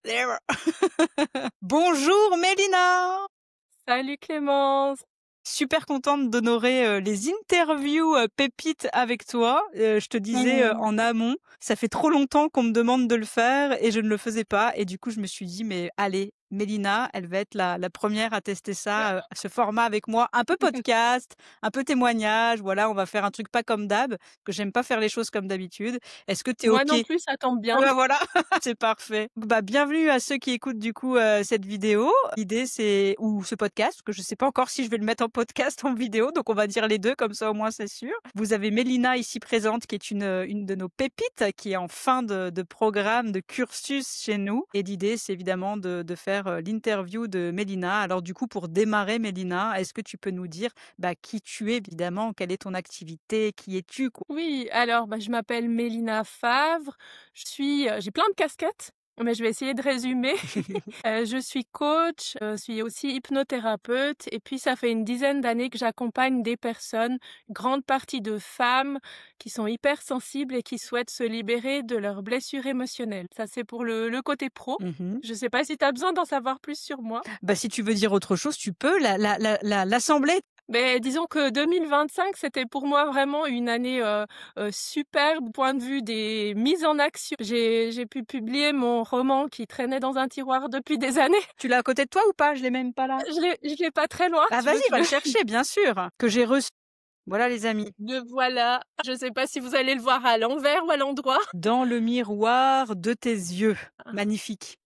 There. Bonjour Mélina! Salut Clémence! Super contente d'honorer, les interviews, pépites avec toi. Je te disais, en amont, ça fait trop longtemps qu'on me demande de le faire et je ne le faisais pas et du coup, je me suis dit: «Mais allez, Mélina, elle va être la 1re à tester ça, ce format avec moi». Un peu podcast, un peu témoignage, voilà, on va faire un truc pas comme d'hab, que j'aime pas faire les choses comme d'habitude. Est-ce que tu es Moi OK? non plus, ça tombe bien. Ouais, voilà, c'est parfait. Bah, bienvenue à ceux qui écoutent du coup, cette vidéo. L'idée c'est ou ce podcast, que je sais pas encore si je vais le mettre en podcast, en vidéo, donc on va dire les 2 comme ça au moins c'est sûr. Vous avez Mélina ici présente qui est une de nos pépites, qui est en fin de programme, de cursus chez nous et l'idée c'est évidemment de faire, l'interview de Mélina. Alors du coup pour démarrer Mélina, est-ce que tu peux nous dire, bah, qui tu es évidemment? Quelle est ton activité? Qui es-tu, quoi? Oui, alors, je m'appelle Mélina Favre. J'ai plein de casquettes, mais je vais essayer de résumer. Je suis coach, je suis aussi hypnothérapeute et puis ça fait une dizaine d'années que j'accompagne des personnes, grande partie de femmes qui sont hypersensibles et qui souhaitent se libérer de leurs blessures émotionnelles. Ça, c'est pour le côté pro. Mmh. Je sais pas si tu as besoin d'en savoir plus sur moi? Bah, si tu veux dire autre chose, tu peux l'assembler. Mais disons que 2025, c'était pour moi vraiment une année, superbe, point de vue des mises en action. J'ai pu publier mon roman qui traînait dans un tiroir depuis des années. Tu l'as à côté de toi ou pas? Je l'ai même pas là. Je l'ai pas très loin. Ah Tu veux vas-y, que je va le le chercher, bien sûr, que j'ai reçu. Voilà les amis. le voilà. Je sais pas si vous allez le voir à l'envers ou à l'endroit. Dans le miroir de tes yeux. Magnifique.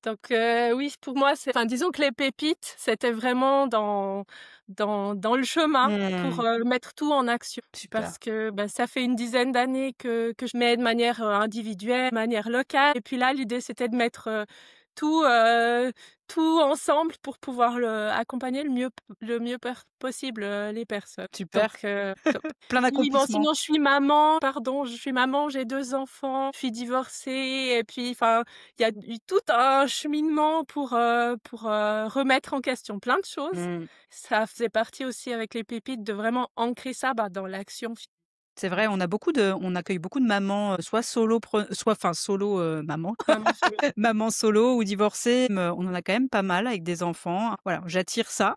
Donc oui, pour moi, disons que les pépites, c'était vraiment dans le chemin pour, Mmh. mettre tout en action. Super. Parce que, ça fait une dizaine d'années que je mets de manière, individuelle, de manière locale et puis là, l'idée, c'était de mettre, tout, tout ensemble pour pouvoir accompagner le mieux possible, les personnes. Super. Donc top. Plein Oui, bon, d'accomplissements. sinon je suis maman, j'ai 2 enfants, je suis divorcée et puis il y a eu tout un cheminement pour remettre en question plein de choses. Mmh. Ça faisait partie aussi avec les pépites de vraiment ancrer ça, dans l'action. C'est vrai, on accueille beaucoup de mamans, soit soit enfin solo, maman, Maman solo. maman solo ou divorcée. On en a quand même pas mal avec des enfants. Voilà, j'attire ça.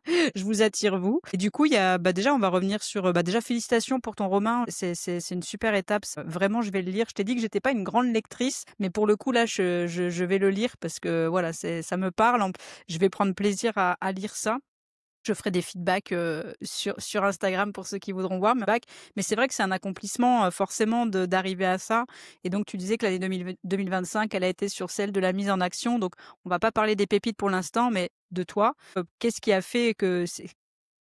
Je vous attire vous et du coup, il y a bah, déjà, on va revenir sur, bah, déjà félicitations pour ton roman. C'est une super étape. Vraiment, je vais le lire. Je t'ai dit que j'étais pas une grande lectrice, mais pour le coup, là, je vais le lire parce que voilà, ça me parle. Je vais prendre plaisir à lire ça. Je ferai des feedbacks, sur Instagram pour ceux qui voudront voir mes feedbacks. Mais c'est vrai que c'est un accomplissement, forcément d'arriver à ça et donc tu disais que l'année 2025, elle a été sur celle de la mise en action. Donc on va pas parler des pépites pour l'instant, mais de toi, qu'est-ce qui a fait que c'est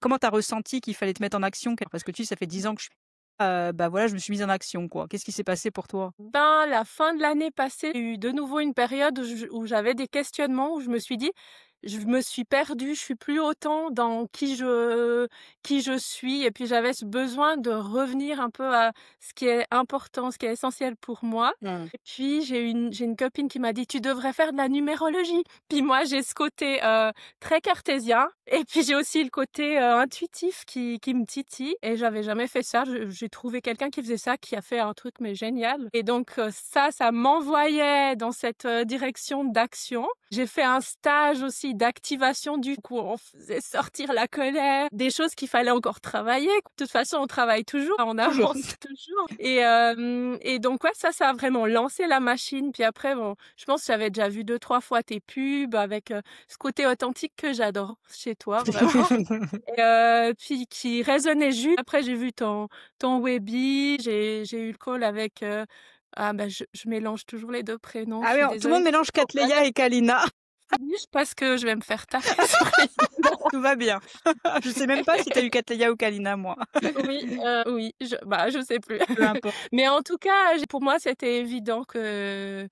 comment tu as ressenti qu'il fallait te mettre en action? Parce que tu dis: «Ça fait 10 ans que je suis» bah, voilà, je me suis mise en action, quoi. Qu'est-ce qui s'est passé pour toi? La fin de l'année passée, j'ai eu de nouveau une période où j'avais des questionnements, où je me suis dit: «Je me suis perdue, je suis plus autant dans qui je suis» et puis j'avais ce besoin de revenir un peu à ce qui est important, ce qui est essentiel pour moi Mmh. et puis j'ai une copine qui m'a dit: «Tu devrais faire de la numérologie». Puis moi, j'ai ce côté, très cartésien et puis j'ai aussi le côté, intuitif qui me titille et j'avais jamais fait ça. J'ai trouvé quelqu'un qui faisait ça, qui a fait un truc mais génial et donc ça m'envoyait dans cette, direction d'action. J'ai fait un stage aussi d'activation du coup, on faisait sortir la colère, des choses qu'il fallait encore travailler. De toute façon, on travaille toujours, on Toujours. avance toujours et donc ouais, ça a vraiment lancé la machine. Puis après bon, je pense que j'avais déjà vu 2-3 fois tes pubs avec, ce côté authentique que j'adore chez toi, vraiment et puis qui résonnait juste. Après j'ai vu ton Webi, j'ai eu le call avec, je mélange toujours les 2 prénoms, je Ah oui, suis tout le monde désolée. mélange Cattleya et Kalina. Juste parce que je vais me faire taper sur les Tout va bien. Je sais même pas si tu as eu Cattleya ou Kalina, moi. oui, oui, je sais plus. Peu importe. Mais en tout cas, pour moi, c'était évident que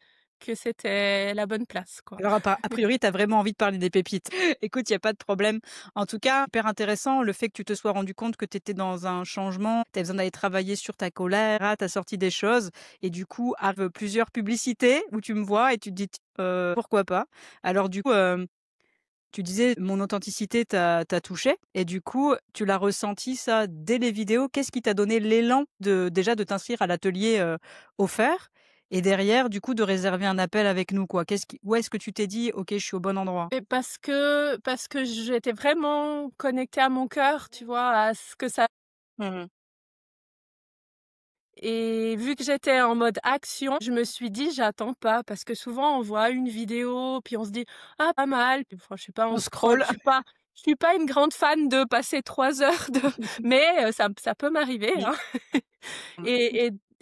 c'était la bonne place, quoi. Alors a priori, tu as vraiment envie de parler des pépites. Écoute, il y a pas de problème. En tout cas, hyper intéressant le fait que tu te sois rendu compte que tu étais dans un changement, tu as besoin d'aller travailler sur ta colère, tu as sorti des choses et du coup, arrivent plusieurs publicités où tu me vois et tu te dis: Pourquoi pas?» Alors du coup, tu disais: «Mon authenticité t'a touché» et du coup, tu l'as ressenti ça dès les vidéos. Qu'est-ce qui t'a donné l'élan déjà de t'inscrire à l'atelier, offert? et derrière, du coup, de réserver un appel avec nous, quoi? Où est-ce que tu t'es dit: «OK, je suis au bon endroit»? Et parce que j'étais vraiment connectée à mon cœur, tu vois? À ce que ça Mmh. et vu que j'étais en mode action, je me suis dit: «J'attends pas» parce que souvent on voit une vidéo, puis on se dit: «Ah pas mal», puis enfin je sais pas, on On scrolle. scrolle. Je suis pas une grande fan de passer 3 heures de mais ça peut m'arriver, Oui. hein. Mmh.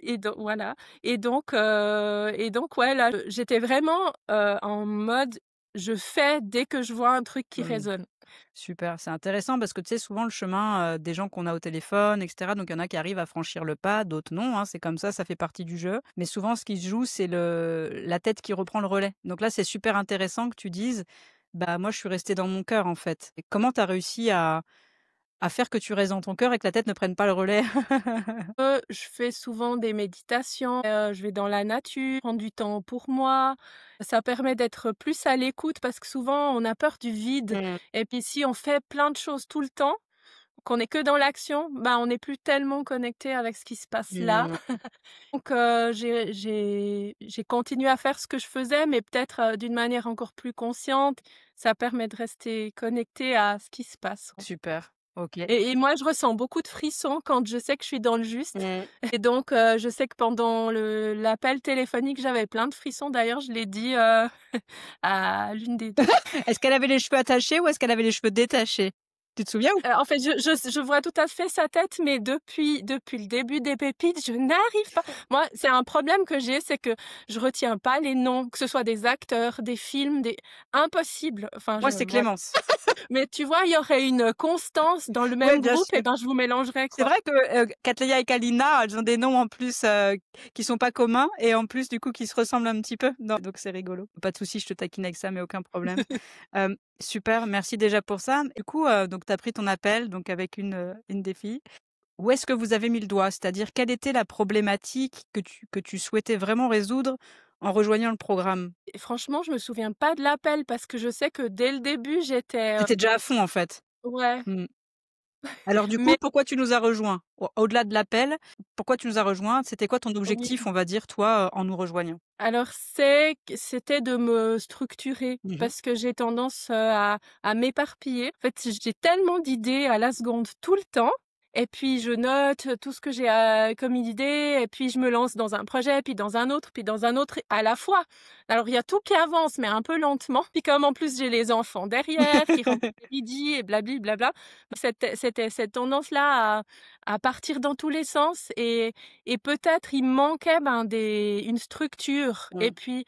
Et donc voilà et donc ouais, là, j'étais vraiment, en mode: «Je fais dès que je vois un truc qui Mmh. résonne». Super, c'est intéressant parce que tu sais, souvent le chemin, des gens qu'on a au téléphone et cetera, donc il y en a qui arrivent à franchir le pas, d'autres non, hein, c'est comme ça fait partie du jeu. Mais souvent ce qui se joue, c'est la tête qui reprend le relais. Donc là, c'est super intéressant que tu dises: «Bah, moi, je suis restée dans mon cœur, en fait». Et comment tu as réussi à faire que tu restes dans ton cœur et que la tête ne prenne pas le relais? Je fais souvent des méditations, je vais dans la nature, prendre du temps pour moi. Ça permet d'être plus à l'écoute parce que souvent on a peur du vide Mmh. et puis si on fait plein de choses tout le temps, qu'on est que dans l'action, bah, on n'est plus tellement connecté avec ce qui se passe là. Mmh. Donc j'ai continué à faire ce que je faisais, mais peut-être, d'une manière encore plus consciente. Ça permet de rester connecté à ce qui se passe. Super, OK. Et moi, je ressens beaucoup de frissons quand je sais que je suis dans le juste Mmh. et donc je sais que pendant le l'appel téléphonique, j'avais plein de frissons. D'ailleurs, je l'ai dit, à l'une des 2. Est-ce qu'elle avait les cheveux attachés ou est-ce qu'elle avait les cheveux détachés? Tu te souviens ou En fait, je vois tout à fait sa tête, mais depuis le début des pépites, je n'arrive pas. Moi, c'est un problème que j'ai, c'est que je retiens pas les noms, que ce soit des acteurs, des films, des impossible. Enfin, moi, c'est voilà. Clémence. Mais tu vois, il y aurait une constance dans le Ouais, même bien groupe et sûr. ben, je vous mélangerais, C'est quoi. vrai que, Cattleya et Kalina, elles ont des noms en plus, qui sont pas communs et en plus, du coup, qui se ressemblent un petit peu. Non, donc c'est rigolo. Pas de souci, je te taquine avec ça, mais aucun problème. Super, merci déjà pour ça. Du coup, donc tu as pris ton appel donc avec une des filles. Où est-ce que vous avez mis le doigt? C'est-à-dire quelle était la problématique que tu souhaitais vraiment résoudre en rejoignant le programme? Et franchement, je me souviens pas de l'appel parce que je sais que dès le début, j'étais, Tu étais déjà à fond, en fait? ouais, Mmh. Alors du coup, mais pourquoi tu nous as rejoints? Au-delà de l'appel, pourquoi tu nous as rejoints? C'était quoi ton objectif, oui. on va dire, toi, en nous rejoignant? Alors c'était de me structurer Mmh mh. parce que j'ai tendance, à m'éparpiller. En fait, j'ai tellement d'idées à la seconde tout le temps et puis je note tout ce que j'ai, comme idée et puis je me lance dans un projet, puis dans un autre, puis dans un autre à la fois. Alors il y a tout qui avance, mais un peu lentement. Puis comme en plus j'ai les enfants derrière qui rentrent le midi et blabli blabla, c'était cette tendance-là à partir dans tous les sens et peut-être il me manquait, ben, une structure et Mmh. puis,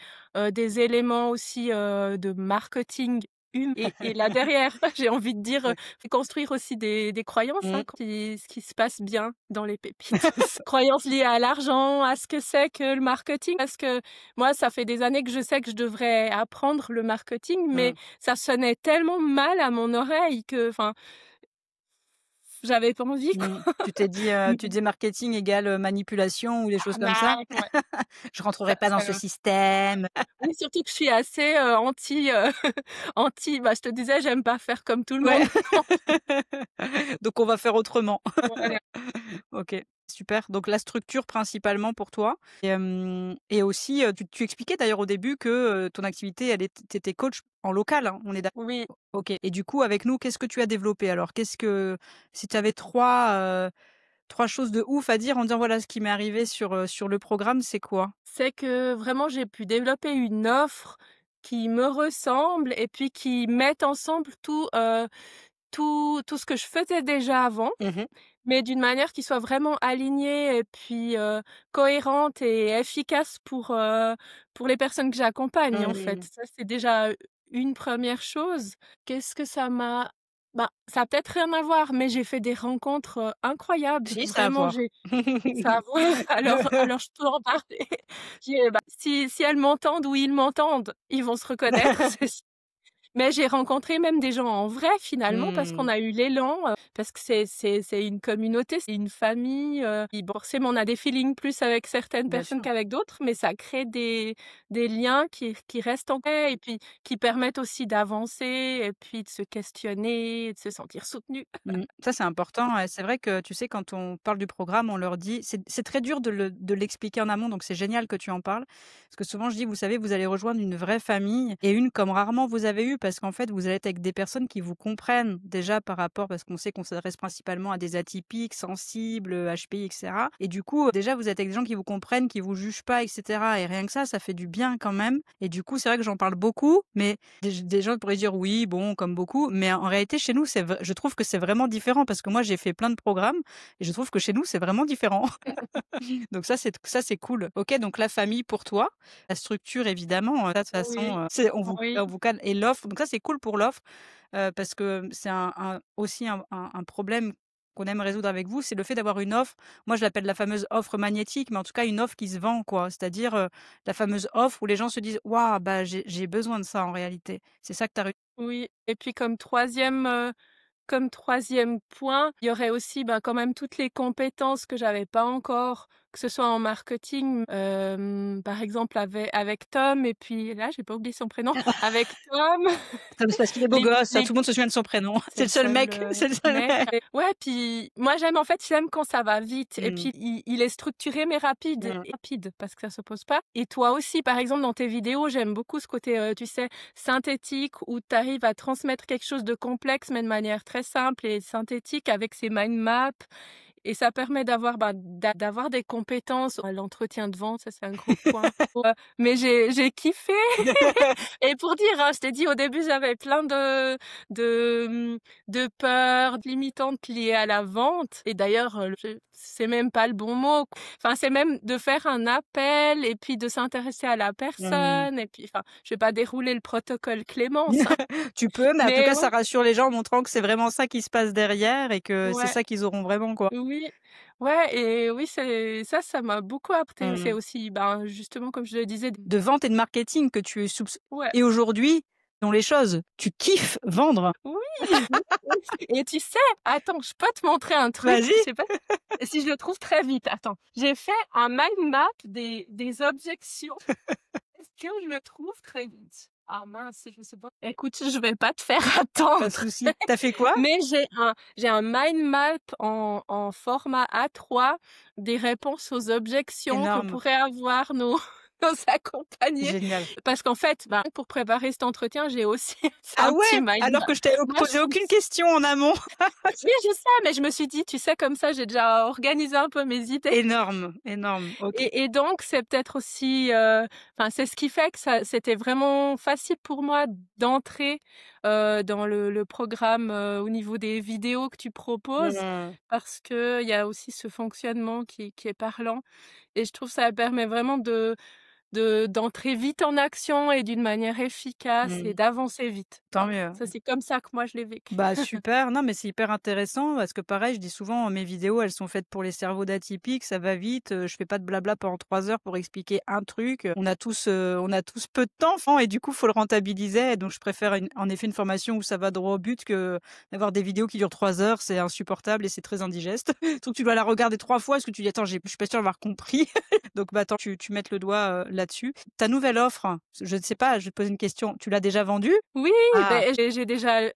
des éléments aussi, de marketing et là derrière, j'ai envie de dire, faut construire aussi des croyances, hein, Mmh. ce qui se passe bien dans les pépites. Croyances liées à l'argent, à ce que c'est que le marketing, parce que moi, ça fait des années que je sais que je devrais apprendre le marketing, mais Mmh. ça sonnait tellement mal à mon oreille que enfin, j'avais pas envie, quoi. Mmh. Tu disais marketing égale, manipulation ou des choses comme ça? Arnaque, ouais. Je rentrerai pas dans ce Ça système. Oui, surtout que je suis assez, anti, anti bah, je te disais, j'aime pas faire comme tout le Ouais. monde. Donc on va faire autrement. Voilà. OK, super. Donc la structure principalement pour toi et aussi, tu expliquais d'ailleurs au début que, ton activité tu étais coach en local, hein, on est d'accord? Oui. OK et du coup avec nous, qu'est-ce que tu as développé alors? Si tu avais 3 choses de ouf à dire en disant: «Voilà ce qui m'est arrivé sur le programme», c'est quoi? C'est que vraiment j'ai pu développer une offre qui me ressemble et puis qui mette ensemble tout ce que je faisais déjà avant, Mmh mh. mais d'une manière qui soit vraiment alignée et puis, cohérente et efficace pour les personnes que j'accompagne, en fait. Mmh. Ça, c'est déjà une première chose. Qu'est-ce que ça m'a bah, ça a peut-être rien à voir, mais j'ai fait des rencontres, incroyables. Si, ça a à Vraiment, voir. j'ai ça a voir. Alors je peux en parler. Bah, si elles m'entendent ou ils m'entendent, ils vont se reconnaître, c'est sûr. Mais j'ai rencontré même des gens en vrai finalement parce qu'on Mmh. a eu l'élan, parce que c'est une communauté, c'est une famille, et bon forcément on a des feelings plus avec certaines Bien personnes sûr. qu'avec d'autres, mais ça crée des liens qui restent en paix et puis qui permettent aussi d'avancer et puis de se questionner, de se sentir soutenu. Mmh. Ça, c'est important, ouais. C'est vrai que, tu sais, quand on parle du programme, on leur dit c'est très dur de l'expliquer en amont, donc c'est génial que tu en parles. Parce que souvent, je dis: «Vous savez, vous allez rejoindre une vraie famille et une comme rarement vous avez eu», parce qu'en fait, vous allez être avec des personnes qui vous comprennent déjà par rapport parce qu'on sait qu'on s'adresse principalement à des atypiques, sensibles, HPI et cetera et du coup, déjà, vous êtes avec des gens qui vous comprennent, qui vous jugent pas et cetera et rien que ça fait du bien quand même et du coup, c'est vrai que j'en parle beaucoup, mais des gens pourraient dire: «Oui, bon», comme beaucoup, mais en réalité, chez nous, je trouve que c'est vraiment différent parce que moi, j'ai fait plein de programmes et je trouve que chez nous, c'est vraiment différent. Donc ça, c'est cool. OK, donc la famille pour toi, la structure évidemment, ça de toute Oui, façon, c'est on vous cale et l'offre, donc ça, c'est cool pour l'offre, parce que c'est aussi un problème qu'on aime résoudre avec vous, c'est le fait d'avoir une offre. Moi, je l'appelle la fameuse offre magnétique, mais en tout cas une offre qui se vend quoi. C'est-à-dire, la fameuse offre où les gens se disent: «Waouh, bah, j'ai besoin de ça en réalité». C'est ça que tu as oui et puis comme troisième point, il y aurait aussi, bah, quand même toutes les compétences que j'avais pas encore, que ce soit en marketing, par exemple avec Tom et puis là, j'ai pas oublié son prénom, avec Tom, c'est parce qu'il est beau les gosse, les tout le monde se souvient de son prénom. c'est C'est le le seul seul, mec, c'est le seul mec mec. et ouais, puis moi j'aime quand ça va vite et Mmh. puis il est structuré mais Mmh. rapide parce que ça s'oppose pas et toi aussi, par exemple, dans tes vidéos, j'aime beaucoup ce côté, tu sais, synthétique où tu arrives à transmettre quelque chose de complexe mais de manière très simple et synthétique avec ces mind maps et ça permet d'avoir, bah, d'avoir des compétences à l'entretien de vente, ça c'est un gros point. Mais j'ai kiffé et pour dire, hein, je t'ai dit au début, j'avais plein de, de peurs limitantes liées à la vente et d'ailleurs, c'est même pas le bon mot. Enfin, c'est même de faire un appel et puis de s'intéresser à la Mmh. personne et puis enfin, je vais pas dérouler le protocole Clémence, hein, Tu peux, mais en tout mais cas, ouais, ça rassure les gens en montrant que c'est vraiment ça qui se passe derrière et que c'est ouais. ça qu'ils auront vraiment, quoi. Oui, ouais et oui, c'est ça m'a beaucoup intéressée Mmh. aussi, ben, justement comme je le disais De vente et de marketing que tu soupç ouais, et aujourd'hui, dans les choses, tu kiffes vendre. oui et tu sais, attends, je peux te montrer un truc, je Vas-y. sais pas si je le trouve très vite, attends. J'ai fait un mind map des objections. Est-ce que je le trouve très vite? Ah mince, je sais pas. Écoute, je vais pas te faire Pas de attendre, souci. Tu as fait quoi? mais j'ai un mind map en format A3 des réponses aux objections que Énorme, pourraient avoir nos nos accompagnés. génial. Parce qu'en fait, ben, pour préparer cet entretien, j'ai aussi fait Ah un petit ouais? mind Alors map. que je t'avais Moi, posé aucune question en amont. oui, je sais, mais je me suis dit: «Tu sais, comme ça, j'ai déjà organisé un peu mes idées». Énorme, énorme. OK. Et donc c'est peut-être aussi, enfin, c'est ce qui fait que ça c'était vraiment facile pour moi d'entrer, dans le programme, au niveau des vidéos que tu proposes, Mmh. parce qu'il y a aussi ce fonctionnement qui est parlant et je trouve que ça permet vraiment d'entrer vite en action et d'une manière efficace et Mmh. d'avancer vite. Tant mieux. Ça, c'est comme ça que moi je l'ai vécu. Bah, super, non, mais c'est hyper intéressant parce que pareil, je dis souvent, mes vidéos, elles sont faites pour les cerveaux d'atypiques, ça va vite, je fais pas de blabla pendant 3 heures pour expliquer un truc. On a tous peu de temps, et du coup, faut le rentabiliser. Donc je préfère en effet une formation où ça va droit au but que d'avoir des vidéos qui durent 3 heures, c'est insupportable et c'est très indigeste. Surtout que tu dois la regarder 3 fois parce que tu dis: «Attends, je suis pas sûre d'avoir compris». Donc bah, attends, tu mettes le doigt, là-dessus. Ta nouvelle offre, je ne sais pas, je vais te poser une question, tu l'as déjà vendue? Oui, Ah! beh,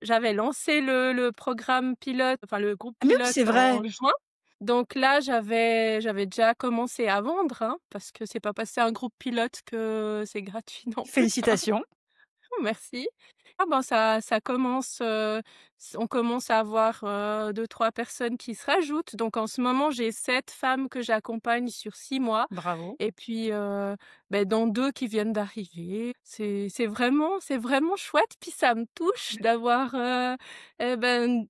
j'avais lancé le programme pilote, enfin le groupe Ah mais oui, c'est pilote vrai! en juin. Donc là, j'avais déjà commencé à vendre, hein, parce que c'est pas parce que c'est un groupe pilote que c'est gratuit non plus. Félicitations. Merci. Ah ben ça commence, on commence à avoir, 2-3 personnes qui se rajoutent. Donc en ce moment, j'ai 7 femmes que j'accompagne sur 6 mois Bravo. et puis, beh, dont 2 qui viennent d'arriver. C'est vraiment chouette, puis ça me touche d'avoir, et ben,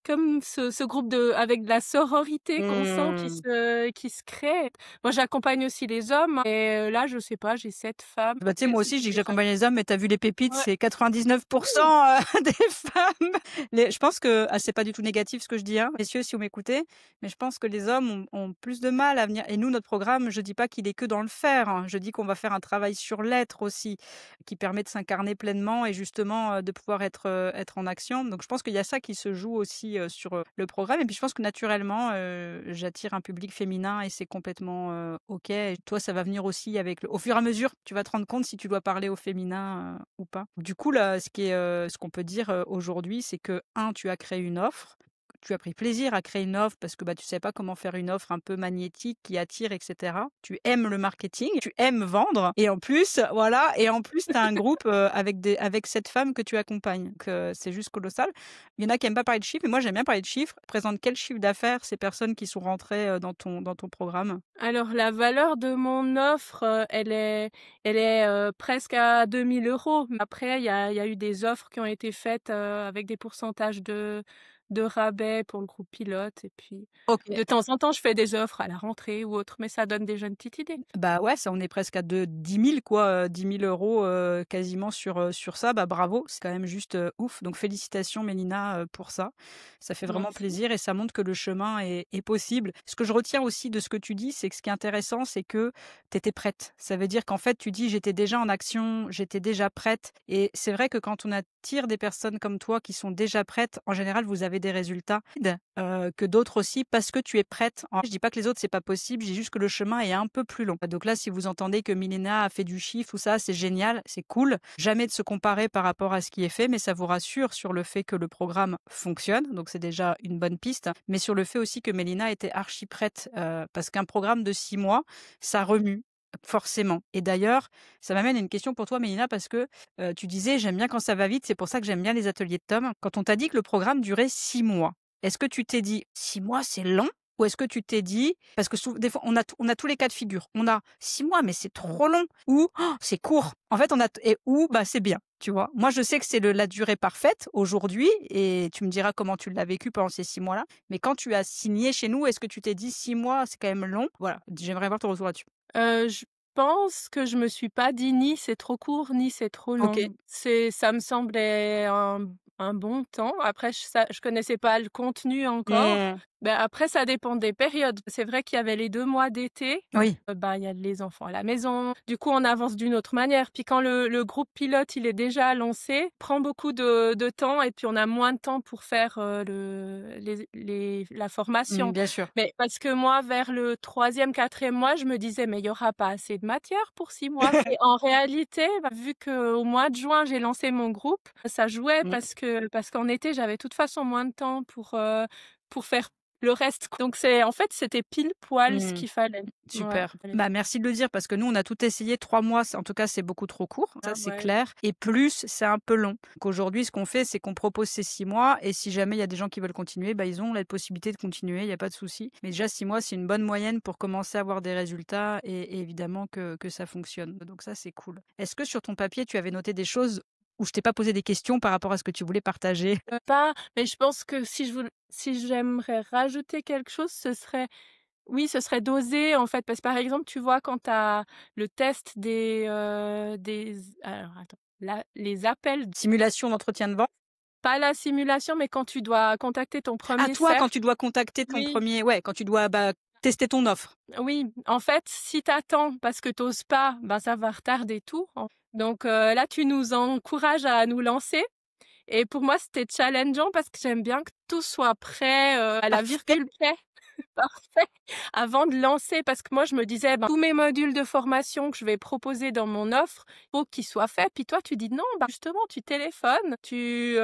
comme ce groupe avec de la sororité qu'on sent Mmh. qui se crée. Moi, j'accompagne aussi les hommes et là, je sais pas, j'ai 7 femmes. Bah, tu sais, Après, moi si aussi, je tu dis que les j'accompagne les hommes, mais tu as vu les pépites, ouais, c'est 99 oui, des femmes. Je pense que c'est pas du tout négatif ce que je dis, hein, messieurs, si vous m'écoutez, mais je pense que les hommes ont plus de mal à venir et nous, notre programme, je dis pas qu'il est que dans le faire, hein. Je dis qu'on va faire un travail sur l'être aussi, qui permet de s'incarner pleinement et justement, de pouvoir être en action. Donc je pense qu'il y a ça qui se joue aussi, sur, le programme et puis je pense que naturellement, j'attire un public féminin et c'est complètement, OK et toi, ça va venir aussi avec le au fur et à mesure, tu vas te rendre compte si tu dois parler au féminin, ou pas. Du coup, là, ce qu'on peut dire, aujourd'hui, c'est que un, tu as créé une offre, tu as pris plaisir à créer une offre parce que, bah, tu savais pas comment faire une offre un peu magnétique qui attire et cetera. Tu aimes le marketing, tu aimes vendre et en plus, voilà et en plus, tu as un groupe, avec cette femme que tu accompagnes. Donc, c'est juste colossal. Il y en a qui aiment pas parler de chiffres, mais moi, j'aime bien parler de chiffres. Présente quel chiffre d'affaires ces personnes qui sont rentrées, dans ton programme? alors la valeur de mon offre, elle est presque à 2 000 €. Mais après, il y a eu des offres qui ont été faites, avec des pourcentages de rabais pour le groupe pilote et puis OK. de temps en temps, je fais des offres à la rentrée ou autre, mais ça donne déjà une petite idée. Bah, ouais, ça on est presque à de 10 000 quoi, 10 000 €, quasiment sur ça. Bah, bravo, c'est quand même juste, ouf. Donc félicitations Mélina, pour ça. Ça fait vraiment Merci. plaisir et ça montre que le chemin est possible. Ce que je retiens aussi de ce que tu dis, c'est que ce qui est intéressant, c'est que tu étais prête. Ça veut dire qu'en fait, tu dis: «J'étais déjà en action, j'étais déjà prête» et c'est vrai que quand on attire des personnes comme toi qui sont déjà prêtes, en général, vous avez des résultats que d'autres aussi parce que tu es prête. Je dis pas que les autres c'est pas possible, je dis juste que le chemin est un peu plus long. Donc là, si vous entendez que Milena a fait du chiffre, tout ça, c'est génial, c'est cool. Jamais de se comparer par rapport à ce qui est fait, mais ça vous rassure sur le fait que le programme fonctionne. Donc c'est déjà une bonne piste. Mais sur le fait aussi que Mélina était archi prête, parce qu'un programme de 6 mois, ça remue. Forcément. Et d'ailleurs, ça m'amène à une question pour toi, Mélina, parce que tu disais j'aime bien quand ça va vite, c'est pour ça que j'aime bien les ateliers de Tom. Quand on t'a dit que le programme durait 6 mois, est-ce que tu t'es dit 6 mois, c'est long? Ou est-ce que tu t'es dit parce que des fois, on a tous les cas de figure. On a 6 mois, mais c'est trop long ou «Oh, c'est court». En fait, on a ou bah, c'est bien, tu vois? Moi, je sais que c'est la durée parfaite aujourd'hui et tu me diras comment tu l'as vécu pendant ces 6 mois-là. Mais quand tu as signé chez nous, est-ce que tu t'es dit 6 mois, c'est quand même long? Voilà, j'aimerais avoir ton retour là-dessus. Je pense que je me suis pas dit ni c'est trop court, ni c'est trop OK. long. Ça me semblait un bon temps. Après je connaissais pas le contenu encore. Mmh. Ben, après ça dépend des périodes. C'est vrai qu'il y avait les 2 mois d'été, Oui. bah, il y a les enfants à la maison. Du coup, on avance d'une autre manière. Puis quand le groupe pilote, il est déjà lancé, prend beaucoup de temps et puis on a moins de temps pour faire, la Mmh, formation. bien sûr. Mais parce que moi, vers le 3e, 4e mois, je me disais: «Mais il y aura pas assez de matière pour 6 mois». Et en réalité, bah, vu qu'au mois de juin, j'ai lancé mon groupe, ça jouait Mmh. parce qu'en été, j'avais de toute façon moins de temps pour faire le reste. Donc c'était pile poil ce Mmh. qu'il fallait. Ouais, Super. fallait Bah, merci de le dire parce que nous, on a tout essayé. 3 mois, en tout cas, c'est beaucoup trop court. Ça, ah c'est ouais. clair. Et plus, c'est un peu long. Donc aujourd'hui, ce qu'on fait, c'est qu'on propose ces 6 mois. Et si jamais il y a des gens qui veulent continuer, bah, ils ont la possibilité de continuer. Il n'y a pas de souci. Mais déjà, 6 mois, c'est une bonne moyenne pour commencer à avoir des résultats et évidemment que ça fonctionne. Donc ça, c'est cool. Est-ce que sur ton papier, tu avais noté des choses où je t'ai pas posé des questions par rapport à ce que tu voulais partager? Pas mais je pense que si j'aimerais rajouter quelque chose, ce serait d'oser, en fait. Parce que, par exemple, tu vois, quand tu as le test alors attends, les appels, Simulation d'entretien de vente? pas la simulation, mais quand tu dois contacter ton Ah, premier toi, quand cercle. tu dois contacter ton Oui, premier, ouais, quand tu dois, bah, tester ton offre. oui, en fait, si tu attends parce que tu oses pas, ben, ça va retarder tout. Donc là, tu nous encourages à nous lancer et pour moi, c'était challengeant parce que j'aime bien que tout soit prêt, à la Parfait. virgule près. Parfait. Avant de lancer, parce que moi je me disais: «Ben, tous mes modules de formation que je vais proposer dans mon offre, faut qu'ils soient faits». Puis toi tu dis: «Non, bah, justement tu téléphones, puis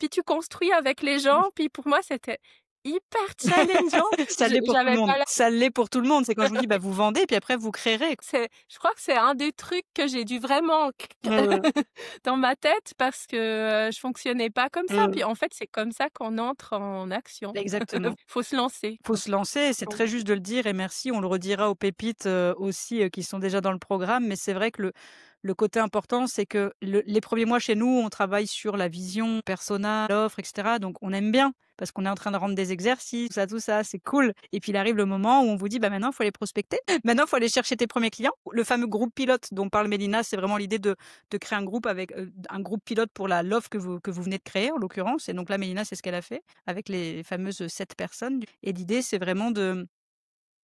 tu construis avec les gens». Puis pour moi c'était hyper challengeant. Ça l'est pour tout le J'avais monde. pas la Ça l'est pour tout le monde. C'est quand je vous dis: «Bah, vous vendez, puis après vous créerez». je crois que c'est un des trucs que j'ai dû vraiment Mmh. dans ma tête parce que, je fonctionnais pas comme ça. Mmh. Puis en fait, c'est comme ça qu'on entre en action. Exactement. Faut se lancer. Faut se lancer, c'est Donc très juste de le dire et merci. On le redira aux pépites, aussi, qui sont déjà dans le programme, mais c'est vrai que le côté important, c'est que les premiers mois chez nous, on travaille sur la vision, persona, l'offre et cetera, donc on aime bien parce qu'on est en train de rendre des exercices, tout ça, c'est cool et puis il arrive le moment où on vous dit: «Bah, maintenant, il faut aller prospecter. Maintenant, il faut aller chercher tes premiers clients». Le fameux groupe pilote dont parle Mélina, c'est vraiment l'idée de créer un groupe avec, un groupe pilote pour l'offre que vous venez de créer, en l'occurrence et donc là, Mélina, c'est ce qu'elle a fait avec les fameuses 7 personnes et l'idée, c'est vraiment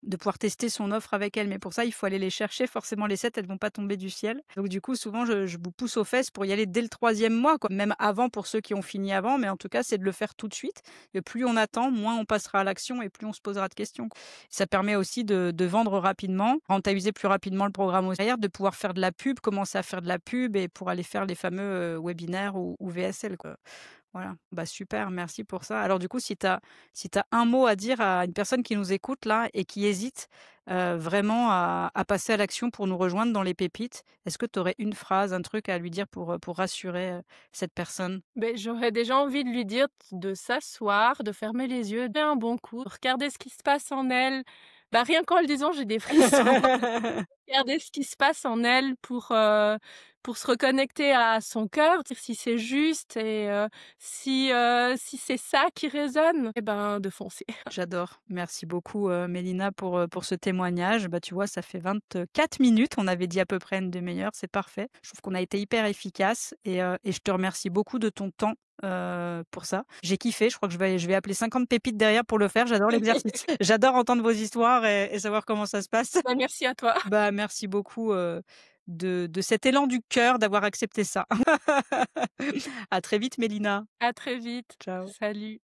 de pouvoir tester son offre avec elle, mais pour ça, il faut aller les chercher. Forcément, les 7, elles vont pas tomber du ciel. Donc du coup, souvent, je vous pousse aux fesses pour y aller dès le troisième mois, quoi. Même avant pour ceux qui ont fini avant, mais en tout cas, c'est de le faire tout de suite. Et plus on attend, moins on passera à l'action et plus on se posera de questions. Ça permet aussi de vendre rapidement, rentabiliser plus rapidement le programme aussi derrière, de pouvoir faire de la pub, commencer à faire de la pub et pour aller faire les fameux, webinaires ou VSL, quoi. Voilà, bah, super, merci pour ça. Alors du coup, si tu as un mot à dire à une personne qui nous écoute là et qui hésite, vraiment à passer à l'action pour nous rejoindre dans les pépites, est-ce que tu aurais une phrase, un truc à lui dire pour rassurer, cette personne? Beh, j'aurais déjà envie de lui dire de s'asseoir, de fermer les yeux, d'un bon coup, de regarder ce qui se passe en elle. Bah, rien qu'en le disant, j'ai des frissons. Regarder ce qui se passe en elle pour se reconnecter à son cœur, dire si c'est juste et si c'est ça qui résonne, et ben, de foncer. J'adore. Merci beaucoup, Mélina pour ce témoignage. Bah, tu vois, ça fait 24 minutes. On avait dit à peu près une demi-heure, c'est parfait. Je trouve qu'on a été hyper efficace et je te remercie beaucoup de ton temps, pour ça. J'ai kiffé, je crois que je vais appeler 50 pépites derrière pour le faire. J'adore l'exercice. J'adore entendre vos histoires et savoir comment ça se passe. Bah, merci à toi. Bah, merci beaucoup, de cet élan du cœur d'avoir accepté ça. À très vite, Mélina. À très vite. Ciao. Salut.